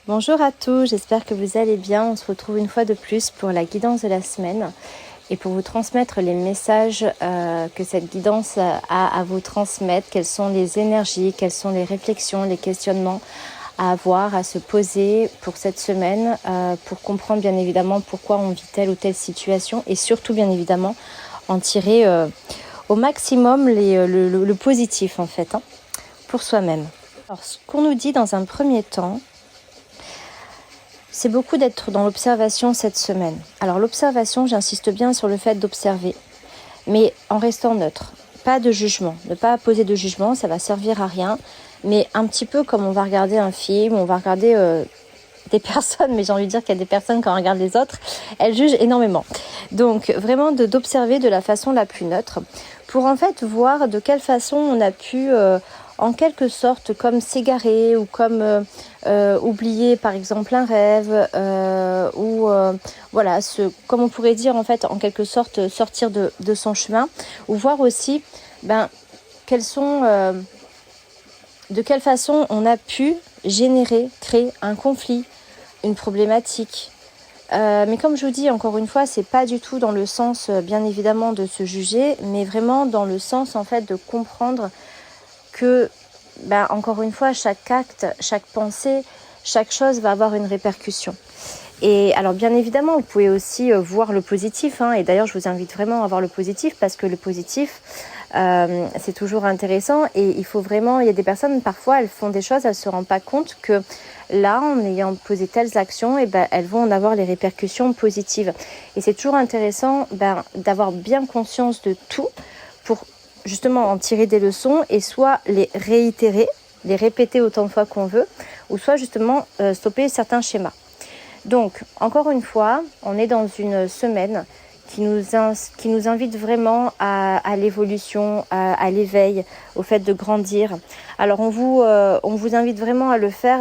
Bonjour à tous, j'espère que vous allez bien. On se retrouve une fois de plus pour la guidance de la semaine et pour vous transmettre les messages que cette guidance a à vous transmettre, quelles sont les énergies, quelles sont les réflexions, les questionnements à avoir, à se poser pour cette semaine, pour comprendre bien évidemment pourquoi on vit telle ou telle situation et surtout bien évidemment en tirer au maximum le positif en fait, pour soi-même. Alors ce qu'on nous dit dans un premier temps, c'est beaucoup d'être dans l'observation cette semaine. Alors l'observation, j'insiste bien sur le fait d'observer, mais en restant neutre. Pas de jugement, ne pas poser de jugement, ça va servir à rien. Mais un petit peu comme on va regarder un film, on va regarder des personnes, mais j'ai envie de dire qu'il y a des personnes quand on regarde les autres, elles jugent énormément. Donc vraiment d'observer de la façon la plus neutre pour en fait voir de quelle façon on a pu en quelque sorte comme s'égarer ou comme oublier par exemple un rêve ou voilà, comme on pourrait dire en fait en quelque sorte sortir de son chemin ou voir aussi quels sont de quelle façon on a pu créer un conflit, une problématique. Mais comme je vous dis, encore une fois, c'est pas du tout dans le sens, bien évidemment, de se juger, mais vraiment dans le sens, en fait, de comprendre que, encore une fois, chaque acte, chaque pensée, chaque chose va avoir une répercussion. Et alors, bien évidemment, vous pouvez aussi voir le positif, et d'ailleurs, je vous invite vraiment à voir le positif, parce que le positif, c'est toujours intéressant et il faut vraiment, il y a des personnes parfois elles font des choses, elles ne se rendent pas compte que là en ayant posé telles actions elles vont en avoir les répercussions positives et c'est toujours intéressant d'avoir bien conscience de tout pour justement en tirer des leçons et soit les réitérer, les répéter autant de fois qu'on veut ou soit justement stopper certains schémas. Donc encore une fois, on est dans une semaine qui nous invite vraiment à l'évolution, à l'éveil, au fait de grandir. Alors on vous invite vraiment à le faire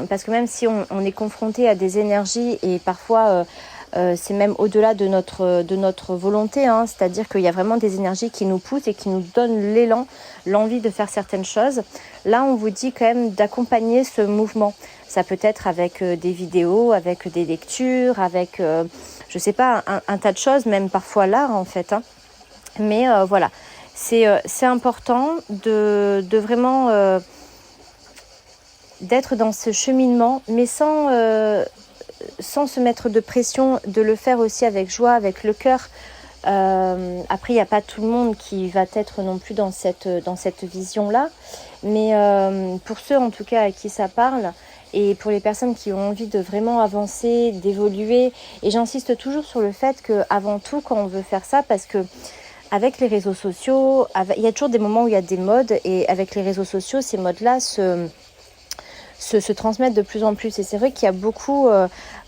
parce que même si on est confronté à des énergies et parfois c'est même au-delà de notre volonté, c'est-à-dire qu'il y a vraiment des énergies qui nous poussent et qui nous donnent l'élan, l'envie de faire certaines choses. Là, on vous dit quand même d'accompagner ce mouvement. Ça peut être avec des vidéos, avec des lectures, avec, je sais pas, un tas de choses, même parfois l'art en fait. Mais voilà, c'est important de vraiment d'être dans ce cheminement, mais sans se mettre de pression, de le faire aussi avec joie, avec le cœur. Après, il n'y a pas tout le monde qui va être non plus dans cette vision-là. Mais pour ceux en tout cas à qui ça parle, et pour les personnes qui ont envie de vraiment avancer, d'évoluer, et j'insiste toujours sur le fait qu'avant tout, quand on veut faire ça, parce que avec les réseaux sociaux, il y a toujours des moments où il y a des modes, et avec les réseaux sociaux, ces modes-là se transmettent de plus en plus. Et c'est vrai qu'il y a beaucoup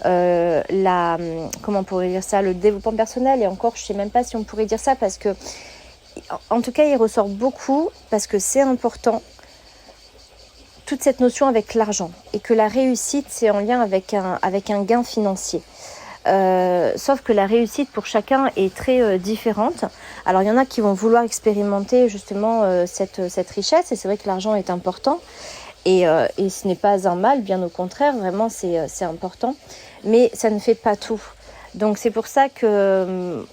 comment on pourrait dire ça, le développement personnel, et encore, je ne sais même pas si on pourrait dire ça, parce que, en tout cas, il ressort beaucoup, parce que c'est important, toute cette notion avec l'argent et que la réussite c'est en lien avec un gain financier. Sauf que la réussite pour chacun est très différente. Alors il y en a qui vont vouloir expérimenter justement cette richesse et c'est vrai que l'argent est important et ce n'est pas un mal, bien au contraire, vraiment c'est important, mais ça ne fait pas tout. Donc c'est pour ça que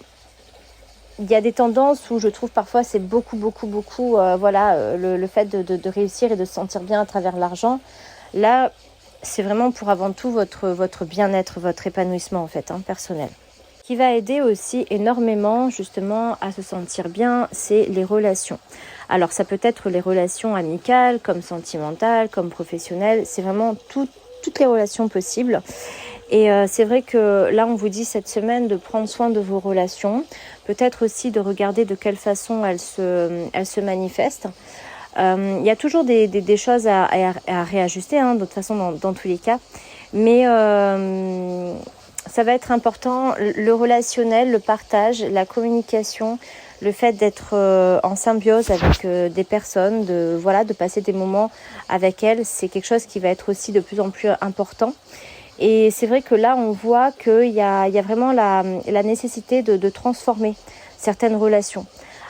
il y a des tendances où je trouve parfois c'est beaucoup le fait de réussir et de se sentir bien à travers l'argent. Là, c'est vraiment pour avant tout votre bien-être, votre épanouissement en fait, personnel. Ce qui va aider aussi énormément justement à se sentir bien, c'est les relations. Alors ça peut être les relations amicales, comme sentimentales, comme professionnelles, c'est vraiment toutes les relations possibles. Et c'est vrai que là, on vous dit cette semaine de prendre soin de vos relations, peut-être aussi de regarder de quelle façon elles se manifestent. Il y a toujours des choses à réajuster, de toute façon, dans tous les cas. Mais ça va être important, le relationnel, le partage, la communication, le fait d'être en symbiose avec des personnes, de passer des moments avec elles, c'est quelque chose qui va être aussi de plus en plus important. Et c'est vrai que là, on voit qu'il y a vraiment la nécessité de transformer certaines relations.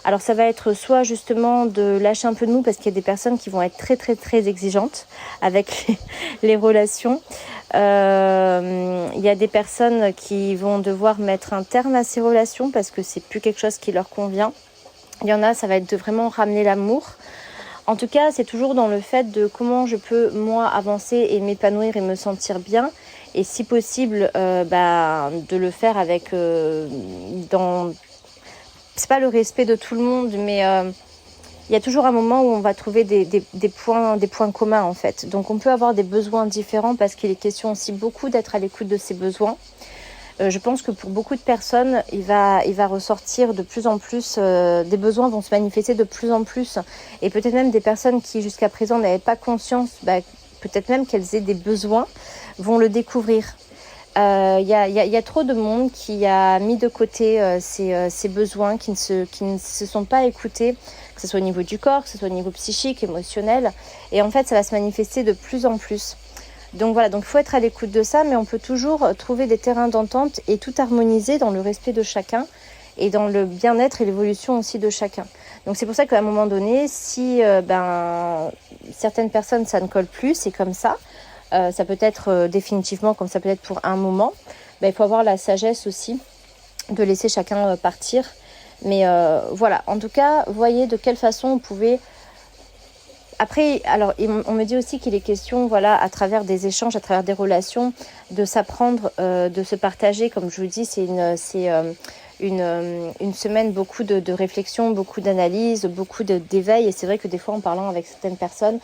Alors ça va être soit justement de lâcher un peu de nous parce qu'il y a des personnes qui vont être très très très exigeantes avec les relations. Il y a des personnes qui vont devoir mettre un terme à ces relations parce que c'est plus quelque chose qui leur convient. Il y en a, ça va être de vraiment ramener l'amour. En tout cas, c'est toujours dans le fait de comment je peux, moi, avancer et m'épanouir et me sentir bien. Et si possible, de le faire avec... C'est pas le respect de tout le monde, mais il y a toujours un moment où on va trouver des points communs, en fait. Donc, on peut avoir des besoins différents parce qu'il est question aussi beaucoup d'être à l'écoute de ses besoins. Je pense que pour beaucoup de personnes, il va ressortir de plus en plus, des besoins vont se manifester de plus en plus. Et peut-être même des personnes qui jusqu'à présent n'avaient pas conscience, peut-être même qu'elles aient des besoins, vont le découvrir. Il y a trop de monde qui a mis de côté ses besoins, qui ne se sont pas écoutés, que ce soit au niveau du corps, que ce soit au niveau psychique, émotionnel. Et en fait, ça va se manifester de plus en plus. Donc voilà, donc il faut être à l'écoute de ça, mais on peut toujours trouver des terrains d'entente et tout harmoniser dans le respect de chacun et dans le bien-être et l'évolution aussi de chacun. Donc c'est pour ça qu'à un moment donné, si certaines personnes ça ne colle plus, c'est comme ça. Ça peut être définitivement comme ça peut être pour un moment. Il faut avoir la sagesse aussi de laisser chacun partir. Mais voilà, en tout cas, voyez de quelle façon vous pouvez... Après, alors, on me dit aussi qu'il est question, voilà, à travers des échanges, à travers des relations, de s'apprendre, de se partager. Comme je vous dis, c'est une semaine, beaucoup de réflexion, beaucoup d'analyse, beaucoup d'éveil. Et c'est vrai que des fois, en parlant avec certaines personnes,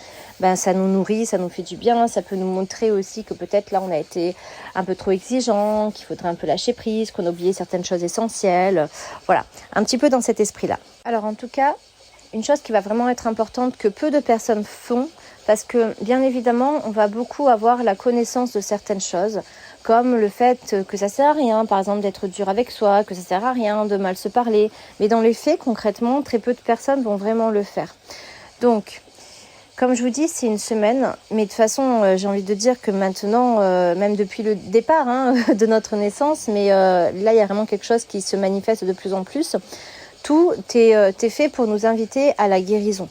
ça nous nourrit, ça nous fait du bien. Ça peut nous montrer aussi que peut-être là, on a été un peu trop exigeant, qu'il faudrait un peu lâcher prise, qu'on a oublié certaines choses essentielles. Voilà, un petit peu dans cet esprit-là. Alors, en tout cas... Une chose qui va vraiment être importante que peu de personnes font, parce que bien évidemment, on va beaucoup avoir la connaissance de certaines choses, comme le fait que ça sert à rien, par exemple, d'être dur avec soi, que ça sert à rien de mal se parler. Mais dans les faits, concrètement, très peu de personnes vont vraiment le faire. Donc, comme je vous dis, c'est une semaine, mais de toute façon, j'ai envie de dire que maintenant, même depuis le départ de notre naissance, mais là, il y a vraiment quelque chose qui se manifeste de plus en plus. Tout est fait pour nous inviter à la guérison.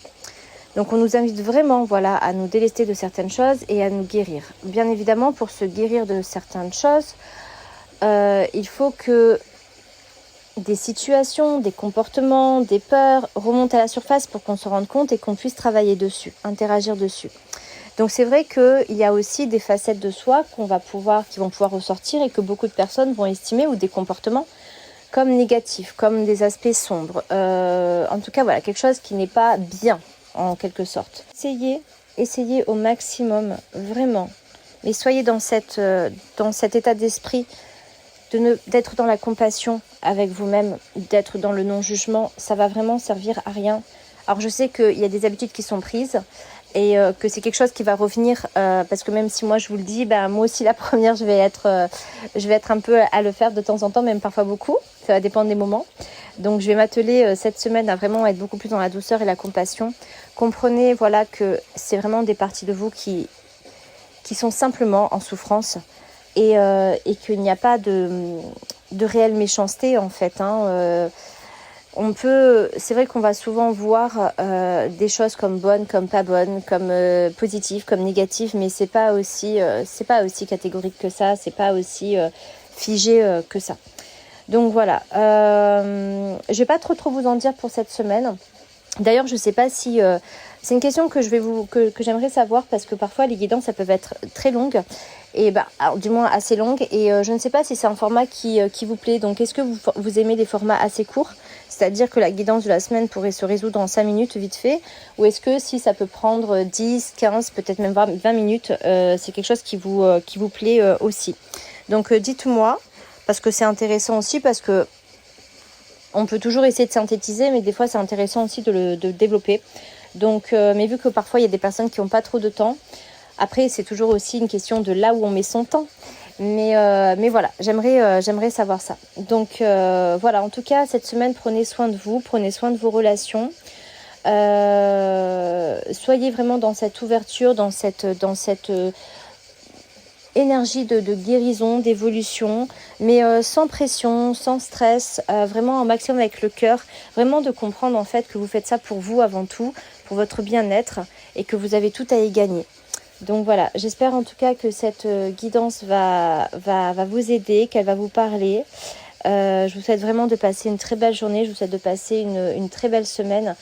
Donc on nous invite vraiment à nous délester de certaines choses et à nous guérir. Bien évidemment, pour se guérir de certaines choses, il faut que des situations, des comportements, des peurs remontent à la surface pour qu'on se rende compte et qu'on puisse travailler dessus, interagir dessus. Donc c'est vrai qu'il y a aussi des facettes de soi qui vont pouvoir ressortir et que beaucoup de personnes vont estimer, ou des comportements comme négatifs, comme des aspects sombres. En tout cas, voilà, quelque chose qui n'est pas bien, en quelque sorte. Essayez au maximum, vraiment. Mais soyez dans cet état d'esprit d'être dans la compassion avec vous-même, d'être dans le non-jugement. Ça va vraiment servir à rien. Alors, je sais qu'il y a des habitudes qui sont prises et que c'est quelque chose qui va revenir parce que même si moi je vous le dis, moi aussi la première je vais être un peu à le faire de temps en temps, même parfois beaucoup, ça va dépendre des moments. Donc je vais m'atteler cette semaine à vraiment être beaucoup plus dans la douceur et la compassion. Comprenez que c'est vraiment des parties de vous qui sont simplement en souffrance et qu'il n'y a pas de réelle méchanceté en fait. C'est vrai qu'on va souvent voir des choses comme bonnes, comme pas bonnes, comme positives, comme négatives, mais c'est pas aussi catégorique que ça, c'est pas aussi figé que ça. Donc voilà, je vais pas trop vous en dire pour cette semaine. D'ailleurs, je sais pas si c'est une question que j'aimerais savoir parce que parfois les guidances ça peuvent être très longues et alors, du moins assez longues et je ne sais pas si c'est un format qui vous plaît. Donc est-ce que vous aimez des formats assez courts? C'est-à-dire que la guidance de la semaine pourrait se résoudre en 5 minutes vite fait, ou est-ce que si ça peut prendre 10, 15, peut-être même 20 minutes, c'est quelque chose qui vous plaît aussi. Donc dites-moi, parce que c'est intéressant aussi, parce que on peut toujours essayer de synthétiser, mais des fois c'est intéressant aussi de le développer. Donc, mais vu que parfois il y a des personnes qui n'ont pas trop de temps, après c'est toujours aussi une question de là où on met son temps. Mais voilà, j'aimerais savoir ça. Donc voilà, en tout cas, cette semaine, prenez soin de vous, prenez soin de vos relations. Soyez vraiment dans cette ouverture, dans cette énergie de guérison, d'évolution, mais sans pression, sans stress, vraiment un maximum avec le cœur, vraiment de comprendre en fait que vous faites ça pour vous avant tout, pour votre bien-être et que vous avez tout à y gagner. Donc voilà, j'espère en tout cas que cette guidance va vous aider, qu'elle va vous parler. Je vous souhaite vraiment de passer une très belle journée, je vous souhaite de passer une très belle semaine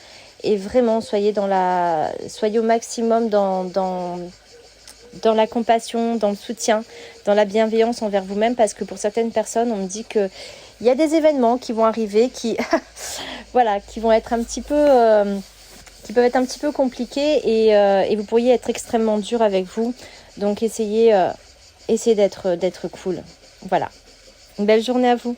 et vraiment soyez au maximum dans la compassion, dans le soutien, dans la bienveillance envers vous-même, parce que pour certaines personnes, on me dit que il y a des événements qui vont arriver, qui voilà, qui vont être un petit peu, qui peuvent être un petit peu compliqués et vous pourriez être extrêmement dur avec vous. Donc essayez d'être cool. Voilà. Une belle journée à vous.